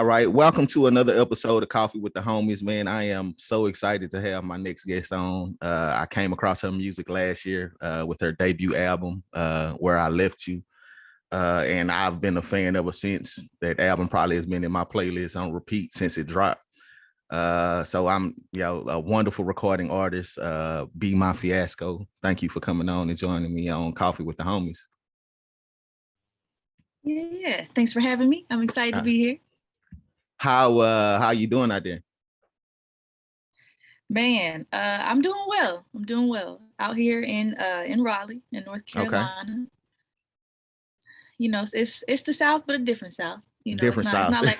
All right, welcome to another episode of Coffee with the Homies, man. I am so excited to have my next guest on. I came across her music last year with her debut album, Where I Left You. And I've been a fan ever since. That album probably has been in my playlist on repeat since it dropped. So I'm, a wonderful recording artist, BeMyFiasco. Thank you for coming on and joining me on Coffee with the Homies. Yeah. Thanks for having me. I'm excited to be here. How you doing out there? Man, I'm doing well. I'm doing well out here in Raleigh, in North Carolina. Okay. You know, it's the South, but a different South. You know, different South. It's not like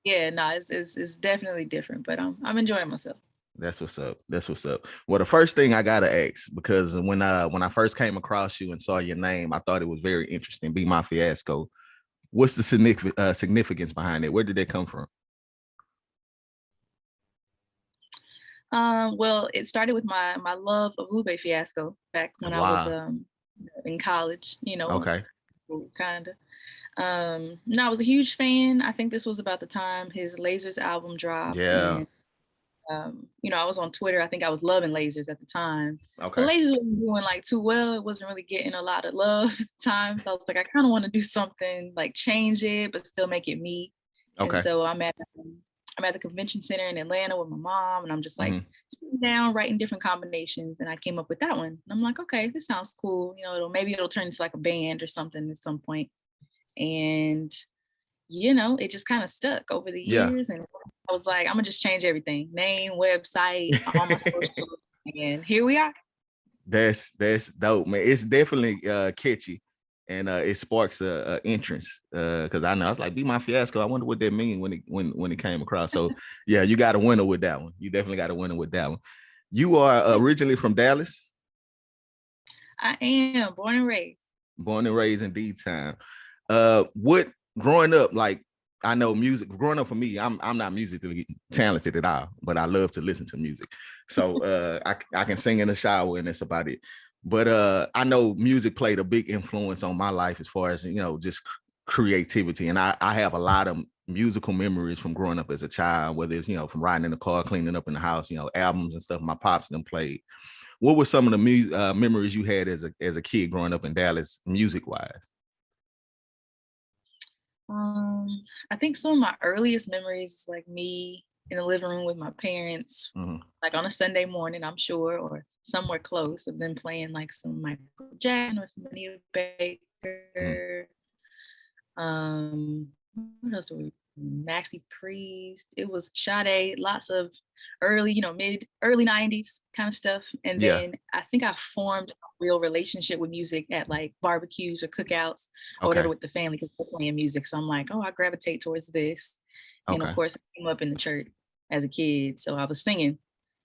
it's definitely different. But I'm enjoying myself. That's what's up. That's what's up. Well, the first thing I gotta ask, because when I first came across you and saw your name, I thought it was very interesting. BeMyFiasco. What's the significance behind it? Where did that come from? Well, it started with my love of Lupe Fiasco back when I was in college. You know, okay, kind of. No, I was a huge fan. I think this was about the time his Lasers album dropped. Yeah. And, you know, I was on Twitter. I think I was loving Lasers at the time. Okay. But Lasers wasn't doing like too well. It wasn't really getting a lot of love at the time. So I was like, I kind of want to do something like change it, but still make it me. Okay. And so I'm at the convention center in Atlanta with my mom, and I'm just like sitting down, writing different combinations, and I came up with that one. And I'm like, okay, this sounds cool. You know, maybe it'll turn into like a band or something at some point. And you know, it just kind of stuck over the years. And I was like, I'm gonna just change everything: name, website, all my social, and here we are. That's dope, man. It's definitely catchy, and it sparks a entrance. Because I know I was like, BeMyFiasco. I wonder what that means when it came across. So yeah, you got a winner with that one. You definitely got a winner with that one. You are originally from Dallas. I am born and raised. Born and raised in D-Town. What growing up, like, I know music growing up for me, I'm not musically talented at all, but I love to listen to music. So I can sing in the shower and that's about it. But I know music played a big influence on my life as far as, you know, just creativity. And I have a lot of musical memories from growing up as a child, whether it's, you know, from riding in the car, cleaning up in the house, you know, albums and stuff my pops them played. What were some of the memories you had as a kid growing up in Dallas, music wise? I think some of my earliest memories, like me in the living room with my parents, like on a Sunday morning, I'm sure, or somewhere close, of them playing like some Michael Jackson or some Anita Baker. What else were we? Maxi Priest. It was Sade, lots of early, you know, early 90s kind of stuff. And then I think I formed a real relationship with music at like barbecues or cookouts or whatever with the family, because they're playing music. So I'm like, oh, I gravitate towards this. And of course, I came up in the church as a kid. So I was singing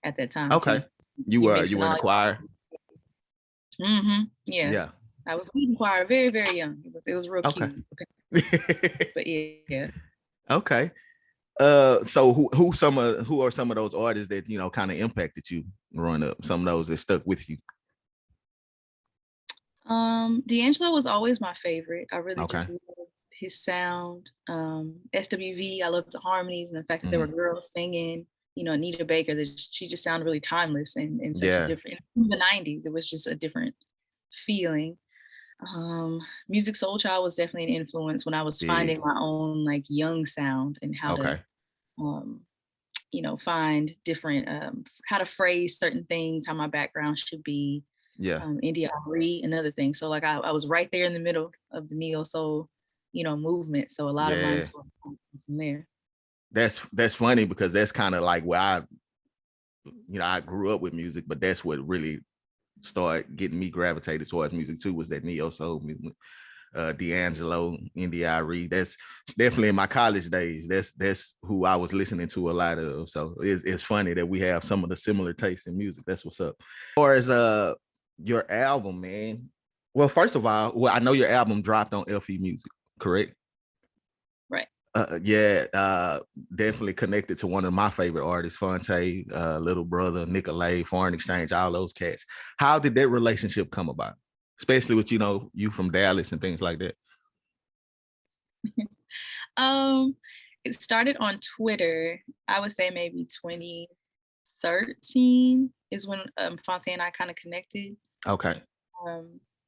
at that time. Okay. Too. You were in the choir? Yeah. I was leading choir very, very young. It was real cute. But yeah. Okay. So who are some of those artists that, you know, kind of impacted you growing up? Some of those that stuck with you? D'Angelo was always my favorite. I really just love his sound. SWV, I love the harmonies and the fact that there were girls singing. You know, Anita Baker, she just sounded really timeless and such a different. In the 90s, it was just a different feeling. Music Soul Child was definitely an influence when I was finding my own like young sound and how to you know, find different how to phrase certain things, how my background should be. India Ari, another thing. So like I was right there in the middle of the neo soul, you know, movement. So a lot of my influence comes from there. That's funny because that's kind of like where I grew up with music, but that's what really started getting me gravitated towards music too, was that neo soul movement. D'Angelo, India.Arie. That's definitely in my college days. That's who I was listening to a lot of. So it's funny that we have some of the similar tastes in music. That's what's up. As far as your album, man. Well, first of all, I know your album dropped on FE Music, correct? Right. Definitely connected to one of my favorite artists, Fonte, Little Brother, Nicolay, Foreign Exchange, all those cats. How did that relationship come about? Especially with, you know, you from Dallas and things like that. It started on Twitter. I would say maybe 2013 is when Fonte and I kind of connected. Okay.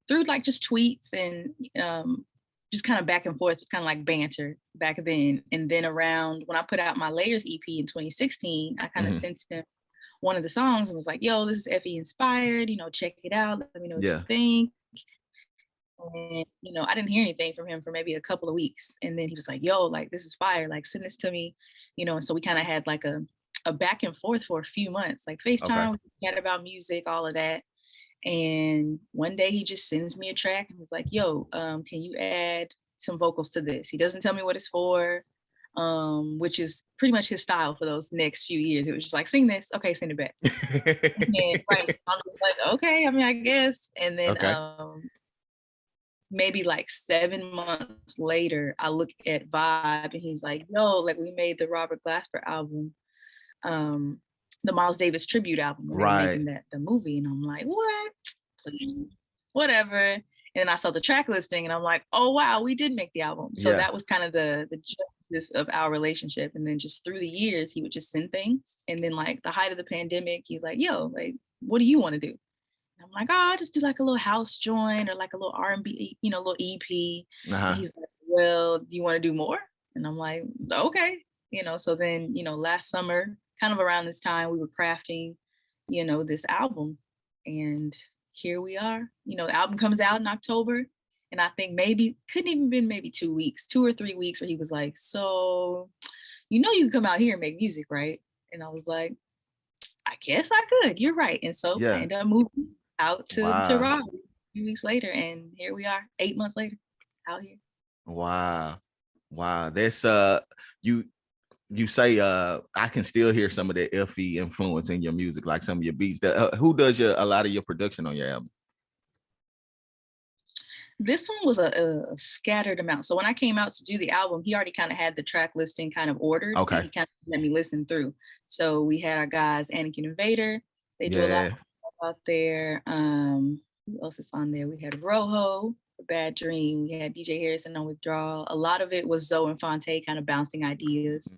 Through like just tweets and just kind of back and forth, just kind of like banter back then. And then around when I put out my Layers EP in 2016, I kind of sent him one of the songs and was like, yo, this is FE inspired, you know, check it out. Let me know what you think. And, you know, I didn't hear anything from him for maybe a couple of weeks. And then he was like, yo, like, this is fire. Like, send this to me, you know. And so we kind of had like a back and forth for a few months, like FaceTime, we chat about music, all of that. And one day he just sends me a track and was like, yo, can you add some vocals to this? He doesn't tell me what it's for, which is pretty much his style for those next few years. It was just like, sing this. Okay, send it back. And right, I was like, okay, I mean, I guess. And then maybe like 7 months later, I look at Vibe and he's like, yo, like we made the Robert Glasper album, the Miles Davis tribute album. When they were making the movie. And I'm like, what? Please. Whatever. And then I saw the track listing and I'm like, oh wow, we did make the album. So that was kind of the genesis of our relationship. And then just through the years, he would just send things. And then like the height of the pandemic, he's like, yo, like, what do you want to do? I'm like, oh, I'll just do like a little house joint or like a little R&B, you know, little EP. And he's like, well, do you want to do more? And I'm like, okay. You know, so then, you know, last summer, kind of around this time, we were crafting, you know, this album. And here we are. You know, the album comes out in October. And I think couldn't even been maybe 2 weeks, 2 or 3 weeks where he was like, so, you know, you can come out here and make music, right? And I was like, I guess I could. You're right. And so I ended up moving out to Raleigh a few weeks later, and here we are 8 months later out here. Wow That's you say I can still hear some of the FE influence in your music, like some of your beats. Who does a lot of your production on your album? This one was a scattered amount. So when I came out to do the album, he already kind of had the track listing kind of ordered. Okay. And he kind of let me listen through. So we had our guys, Anakin and Vader. They do a lot of stuff out there. Who else is on there? We had Rojo, Bad Dream. We had DJ Harrison on Withdrawal. A lot of it was Zoe and Fonte kind of bouncing ideas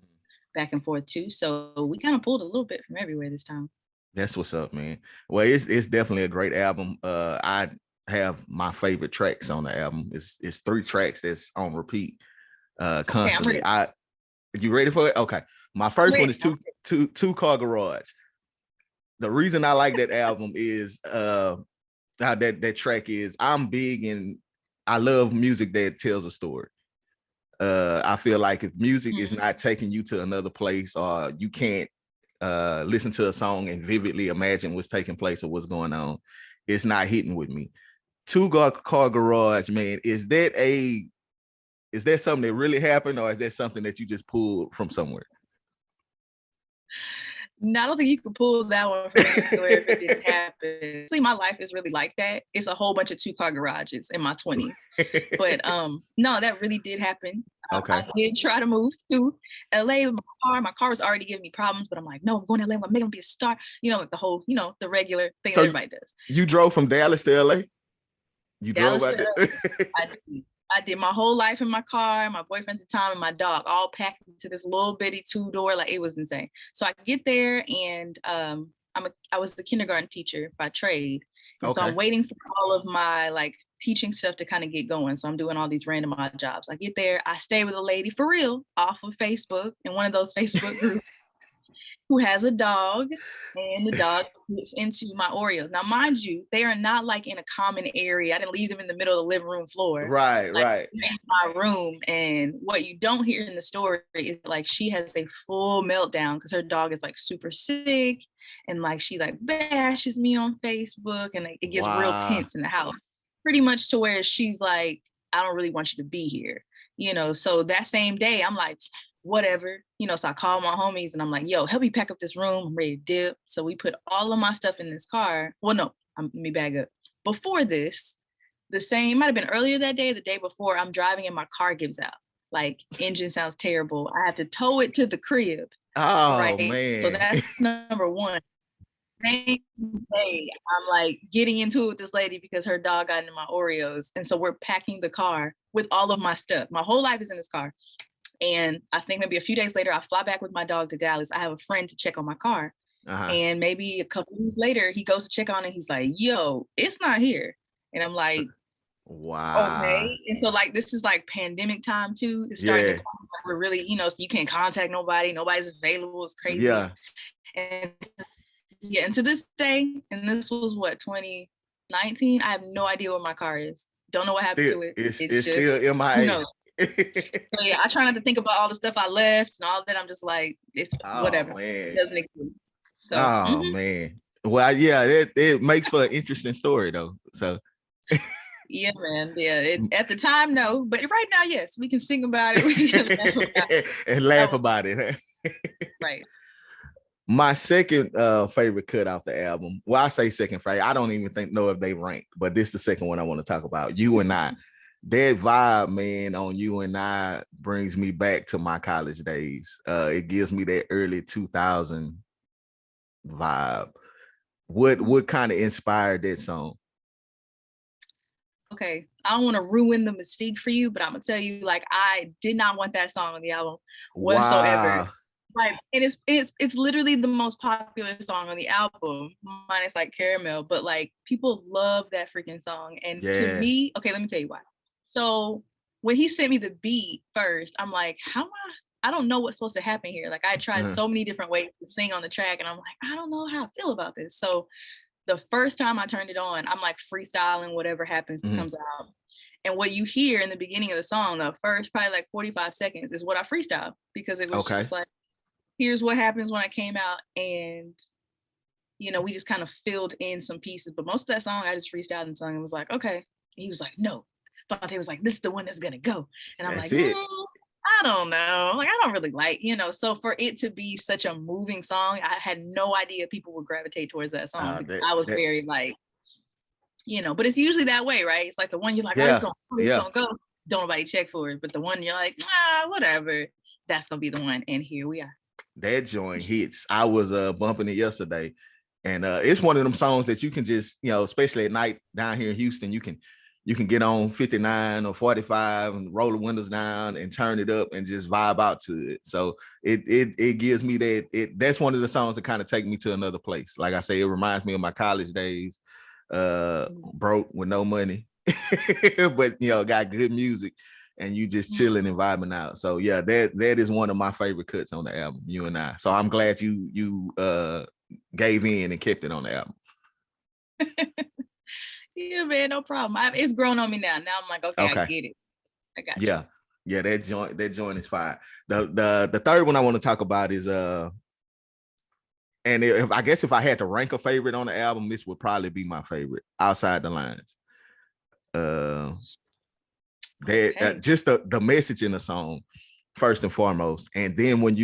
back and forth too. So we kind of pulled a little bit from everywhere this time. That's what's up, man. Well, it's definitely a great album. I have my favorite tracks on the album. It's 3 tracks that's on repeat constantly. Okay, you ready for it? Okay. My first one is two Car Garage. The reason I like that album is that track is, I'm big and I love music that tells a story. I feel like if music is not taking you to another place, or you can't listen to a song and vividly imagine what's taking place or what's going on, it's not hitting with me. Two Car Garage, man, is that something that really happened, or is that something that you just pulled from somewhere? No, I don't think you could pull that one from anywhere if it didn't happen. See, my life is really like that. It's a whole bunch of 2-car garages in my 20s. But no, that really did happen. Okay. I did try to move to LA with my car. My car was already giving me problems, but I'm like, no, I'm going to LA. I'm going to be a star. You know, like the whole, you know, the regular thing that everybody does. You drove from Dallas to LA? You drove out there? I did my whole life in my car, my boyfriend at the time and my dog, all packed into this little bitty 2-door, like it was insane. So I get there and I was the kindergarten teacher by trade. And so I'm waiting for all of my like teaching stuff to kind of get going. So I'm doing all these random odd jobs. I get there, I stay with a lady for real off of Facebook in one of those Facebook groups who has a dog, and the dog gets into my Oreos. Now, mind you, they are not like in a common area. I didn't leave them in the middle of the living room floor. Right, like, right. In my room. And what you don't hear in the story is like she has a full meltdown because her dog is like super sick, and like she like bashes me on Facebook, and it gets real tense in the house. Pretty much to where she's like, I don't really want you to be here. You know, so that same day, I'm like, whatever, you know, so I call my homies and I'm like, yo, help me pack up this room. I'm ready to dip. So we put all of my stuff in this car. Well, no, let me bag up. Before this, it might've been earlier that day, the day before, I'm driving and my car gives out. Like, engine sounds terrible. I have to tow it to the crib. Oh, right? Man. So that's number one. Same day, I'm like getting into it with this lady because her dog got into my Oreos. And so we're packing the car with all of my stuff. My whole life is in this car. And I think maybe a few days later, I fly back with my dog to Dallas. I have a friend to check on my car. And maybe a couple of weeks later, he goes to check on it. He's like, yo, it's not here. And I'm like, wow. Okay. And so like, this is like pandemic time too. It's starting to come. We're really, you know, so you can't contact nobody. Nobody's available. It's crazy. Yeah. And yeah, and to this day, and this was what, 2019, I have no idea where my car is. Don't know what happened to it. It's just, still MIA. Who knows? So yeah, I try not to think about all the stuff I left and all that. I'm just like, it's whatever. Man. It doesn't exist. So man. Well, yeah, it makes for an interesting story though. So yeah, man. Yeah. At the time, no, but right now, yes, we can sing about it. We can laugh about it. And laugh about it. Right. My second favorite cut off the album. Well, I say second favorite. I don't even know if they ranked, but this is the second one I want to talk about. You and I. That vibe, man, on You and I brings me back to my college days. It gives me that early 2000 vibe. What kind of inspired that song? Okay, I don't want to ruin the mystique for you, but I'm gonna tell you, like, I did not want that song on the album whatsoever. Wow. Like, and it's literally the most popular song on the album, minus like Caramel, but like people love that freaking song. And to me, okay, let me tell you why. So when he sent me the beat first, I'm like, I don't know what's supposed to happen here. Like, I tried so many different ways to sing on the track, and I'm like, I don't know how I feel about this. So the first time I turned it on, I'm like freestyling, whatever happens comes out. And what you hear in the beginning of the song, the first probably like 45 seconds is what I freestyle, because it was just like, here's what happens when I came out. And, you know, we just kind of filled in some pieces, but most of that song I just freestyled and sung and was like, okay. And he was like, no. Fonte was like, this is the one that's gonna go. And I'm like, I don't know. Like, I don't really like, you know, so for it to be such a moving song, I had no idea people would gravitate towards that song. I was very like, you know, but it's usually that way, right? It's like the one you're like, oh, it's gonna go. Don't nobody check for it. But the one you're like, whatever, that's gonna be the one. And here we are. That joint hits. I was bumping it yesterday. And it's one of them songs that you can just, you know, especially at night down here in Houston, you can get on 59 or 45 and roll the windows down and turn it up and just vibe out to it. So it gives me that's one of the songs that kind of take me to another place. Like I say, it reminds me of my college days, broke with no money, but you know, got good music and you just chilling and vibing out. So yeah, that is one of my favorite cuts on the album, You and I. So I'm glad you gave in and kept it on the album. Yeah, man, no problem. It's grown on me now. Now I'm like, okay. I get it. I got you. Yeah, that joint is fire. The third one I want to talk about is and I guess if I had to rank a favorite on the album, this would probably be my favorite, Outside the Lines. Just the message in the song first and foremost, and then when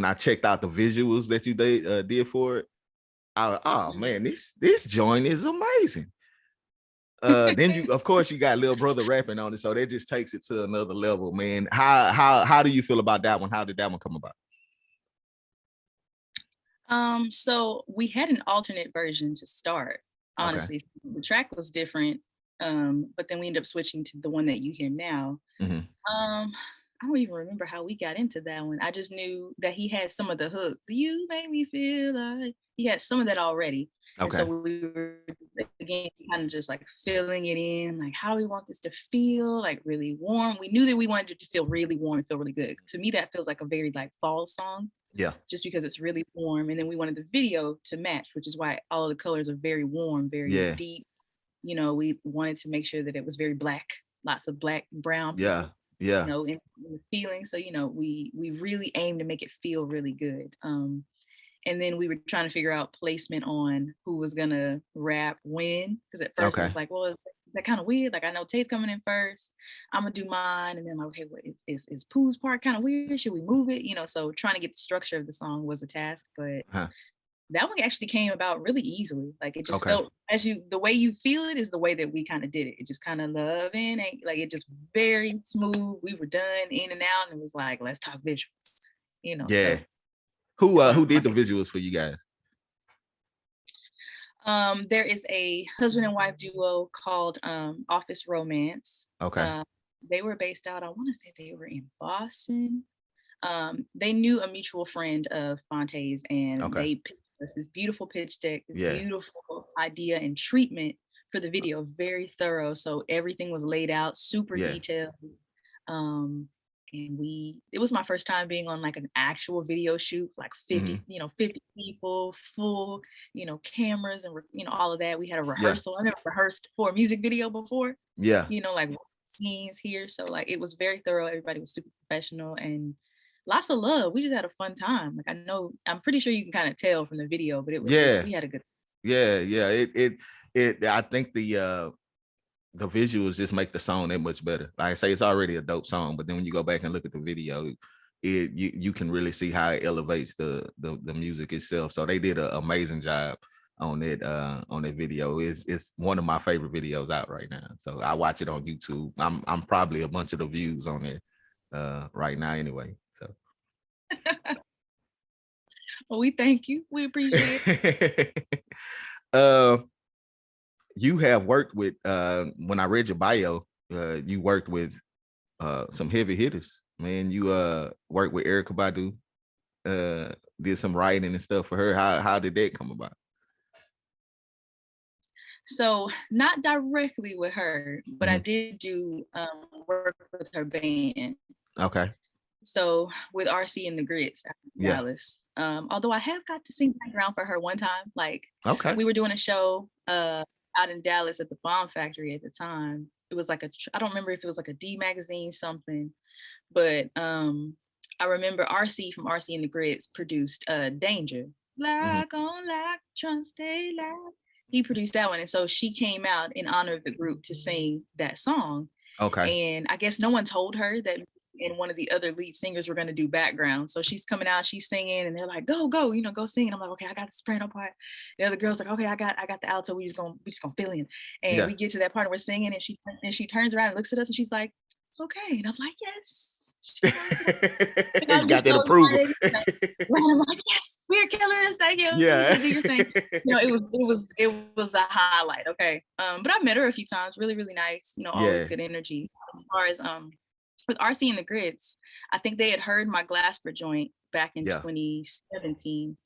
I checked out the visuals that you did for it, man, this joint is amazing. Then you got Lil Brother rapping on it, so that just takes it to another level, man. How do you feel about that one? How did that one come about? So we had an alternate version to start, honestly. The track was different, but then we ended up switching to the one that you hear now. I don't even remember how we got into that one. I just knew that he had some of the hook. You make me feel like he had some of that already. And so we were again kind of just like filling it in, like how we want this to feel, like really warm. We knew that we wanted it to feel really warm and feel really good. To me, that feels like a very like fall song. Yeah. Just because it's really warm. And then we wanted the video to match, which is why all of the colors are very warm, very deep. You know, we wanted to make sure that it was very black, lots of black, brown people. You know, in the feeling. So, you know, we really aimed to make it feel really good. And then we were trying to figure out placement on who was gonna rap when, because at first it was like, well, is that kind of weird? Like, I know Tay's coming in first, I'm gonna do mine, and then like, okay, what is Pooh's part kind of weird? Should we move it? You know, so trying to get the structure of the song was a task, but that one actually came about really easily. Like, it just felt the way you feel it is the way that we kind of did it. It just kind of loving, like it just very smooth. We were done in and out, and it was like, let's talk visuals. You know. Yeah. So, who did the visuals for you guys? There is a husband and wife duo called Office Romance. They were based out, I want to say they were in Boston. They knew a mutual friend of Fonte's, and Okay. they pitched us this beautiful pitch deck, this Yeah. beautiful idea and treatment for the video, very thorough. So everything was laid out, super Yeah. detailed. And it was my first time being on like an actual video shoot, like 50, 50 people, full, cameras and, all of that. We had a Yeah. rehearsal. I never rehearsed for a music video before, Yeah. like scenes here. So like, it was very thorough. Everybody was super professional and lots of love. We just had a fun time. Like I'm pretty sure you can kind of tell from the video, but it was just, we had a good. Yeah. I think the visuals just make the song that much better. Like I say, it's already a dope song, but then when you go back and look at the video, you can really see how it elevates the music itself. So they did an amazing job on that video. It's one of my favorite videos out right now. So I watch it on YouTube. I'm probably a bunch of the views on there right now anyway. So well, we thank you. We appreciate it. You have worked with when I read your bio, you worked with some heavy hitters. Man, you worked with Erykah Badu, did some writing and stuff for her. How did that come about? So not directly with her, but I did do work with her band. Okay. So with RC and the Grits out in Dallas. Although I have got to sing background for her one time. Like we were doing a show out in Dallas at the Bomb Factory at the time. It was like I don't remember if it was like a D magazine something, but I remember RC from RC and the Grits produced Danger. Like on like, trying to stay live. He produced that one. And so she came out in honor of the group to sing that song. Okay. And I guess no one told her that and one of the other lead singers were going to do background. So she's coming out, she's singing, and they're like, go, go sing. And I'm like, okay, I got the soprano part. The other girl's like, okay, I got the alto. We just gonna fill in. And we get to that part and we're singing, and she turns around and looks at us and she's like, okay. And I'm like, yes. You got that approval. And I'm like, yes, we're killing this. Thank you. Yeah. Do your thing. It was a highlight. Okay. But I met her a few times. Really, really nice. Always good energy. As far as with RC and the Grits, I think they had heard my Glasper joint back in 2017,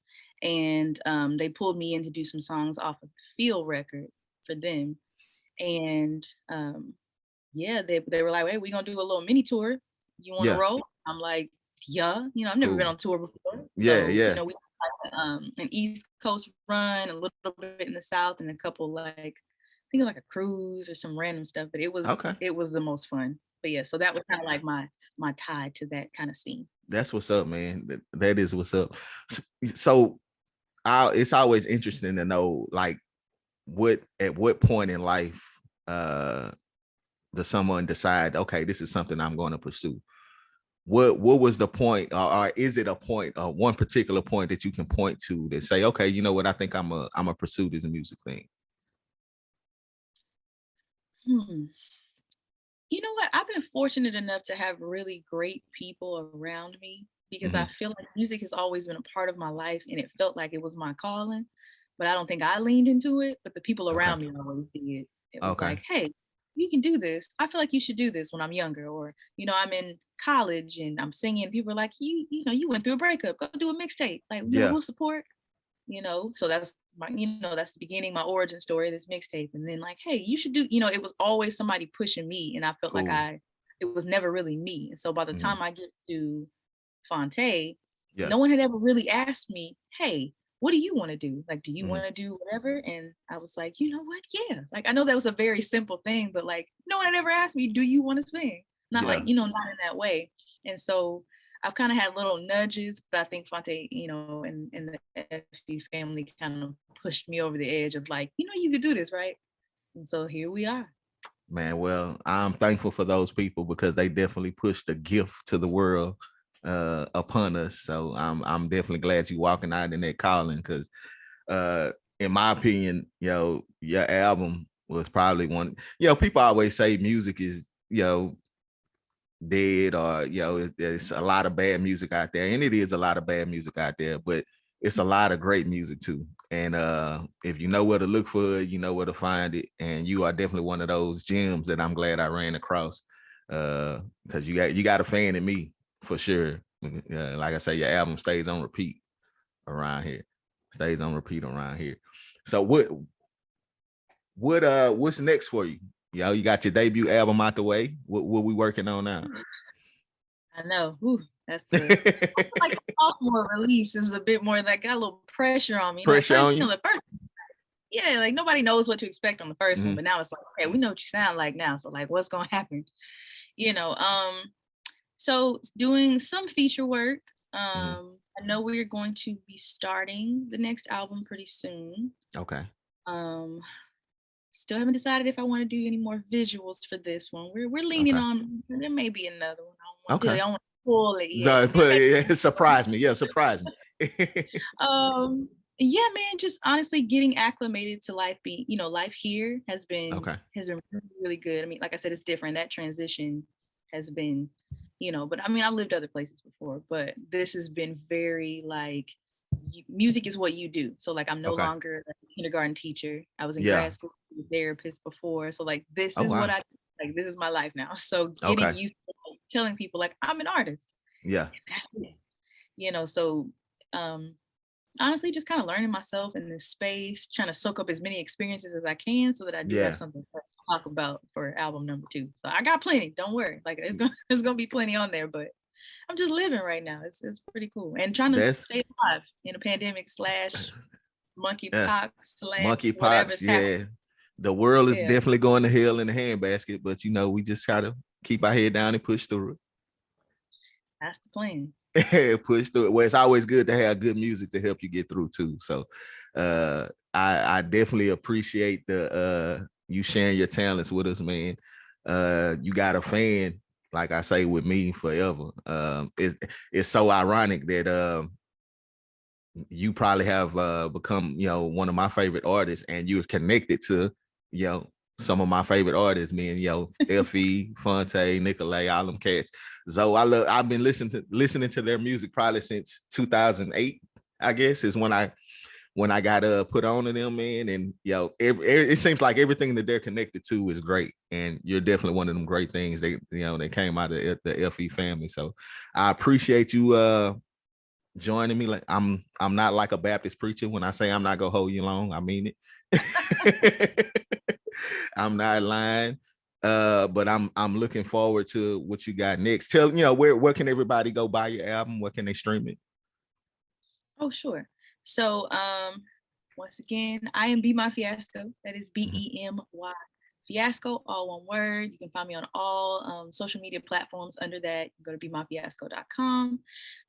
and they pulled me in to do some songs off of the Feel record for them. And they were like, hey, we're gonna do a little mini tour. You want to roll? I'm like, yeah. I've never been on tour before. So, we had an East Coast run, a little bit in the South, and a couple like I think like a cruise or some random stuff. But it was the most fun. But yeah, so that was kind of like my tie to that kind of scene. That's what's up, man. That is what's up. So it's always interesting to know, like, at what point in life does someone decide, okay, this is something I'm going to pursue? What was the point, or is it a point, one particular point that you can point to that say, okay, you know what, I think I'm a pursue this music thing? You know what? I've been fortunate enough to have really great people around me, because I feel like music has always been a part of my life, and it felt like it was my calling, but I don't think I leaned into it, but the people around me always did. It was like, hey, you can do this. I feel like you should do this when I'm younger, or, I'm in college and I'm singing. People are like, you went through a breakup, go do a mixtape. Like, we'll support, so that's my, that's the beginning, my origin story, this mixtape. And then like, hey, you should do, it was always somebody pushing me, and I felt like it was never really me. And so by the time I get to Fonte, no one had ever really asked me, hey, what do you want to do? Like, do you want to do whatever? And I was like, you know what? Yeah. Like, I know that was a very simple thing, but like, no one had ever asked me, do you want to sing? Not like, not in that way. And so I've kind of had little nudges, but I think Fonte, and the FB family kind of pushed me over the edge of like, you could do this, right? And so here we are. Man, well, I'm thankful for those people, because they definitely pushed a gift to the world upon us. So I'm definitely glad you walking out in that calling, because in my opinion, your album was probably one. People always say music is dead, or there's a lot of bad music out there, and it is a lot of bad music out there, but it's a lot of great music too. And if you know where to look for it, you know where to find it, and you are definitely one of those gems that I'm glad I ran across Because you got a fan in me for sure. Like I say, your album stays on repeat around here. Stays on repeat around here. So what's next for you? You got your debut album out the way. What we working on now? I know. Ooh, that's the like the sophomore release is a bit more that got a little pressure on me. Pressure on you? The first, yeah, like nobody knows what to expect on the first one, but now it's like, okay, we know what you sound like now. So like, what's gonna happen? So doing some feature work. I know we're going to be starting the next album pretty soon. Okay. Still haven't decided if I want to do any more visuals for this one. We're leaning on. There may be another one. I don't want to pull it yet. No, surprise me. Yeah, surprise me. Yeah, man. Just honestly getting acclimated to life. Life here has been really good. I mean, like I said, it's different. That transition has been, but I mean, I've lived other places before, but this has been very like. Music is what you do. So like I'm no longer a kindergarten teacher. I was in grad school, therapist before. So like this is what I do. Like this is my life now. So getting used to telling people like I'm an artist. Yeah. So honestly just kind of learning myself in this space, trying to soak up as many experiences as I can so that I do have something to talk about for album number 2. So I got plenty. Don't worry. Like there's gonna be plenty on there, but I'm just living right now. It's pretty cool. And trying to stay alive in a pandemic / monkeypox monkeypox. Yeah. The world is definitely going to hell in a handbasket, but we just try to keep our head down and push through it. That's the plan. Push through it. Well, it's always good to have good music to help you get through too. So I definitely appreciate you sharing your talents with us, man. You got a fan, like I say, with me forever. It's so ironic that you probably have become one of my favorite artists, and you're connected to some of my favorite artists, man. F.E., Fonte, Nicolay, all them cats. So I've been listening to their music probably since 2008, I guess, is when I got put on to them, man. And it seems like everything that they're connected to is great, and you're definitely one of them great things they came out of the F.E. family. So I appreciate you joining me. Like I'm not like a Baptist preacher. When I say I'm not gonna hold you long, I mean it. I'm not lying. But I'm looking forward to what you got next. Tell where can everybody go buy your album? Where can they stream it? Oh, sure. So once again, I am BeMyFiasco. That is BEMY Fiasco, all one word. You can find me on all social media platforms under that. You can go to BeMyFiasco.com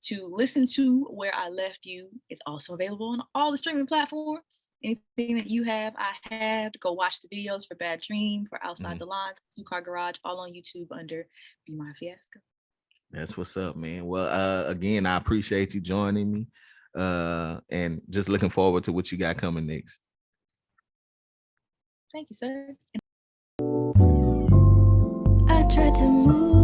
to listen to Where I Left You. It's also available on all the streaming platforms. Anything that you have, I have. Go watch the videos for Bad Dream, for Outside the Lines, 2 Car Garage, all on YouTube under BeMyFiasco. That's what's up, man. Well, again, I appreciate you joining me. And just looking forward to what you got coming next. Thank you, sir. I tried to move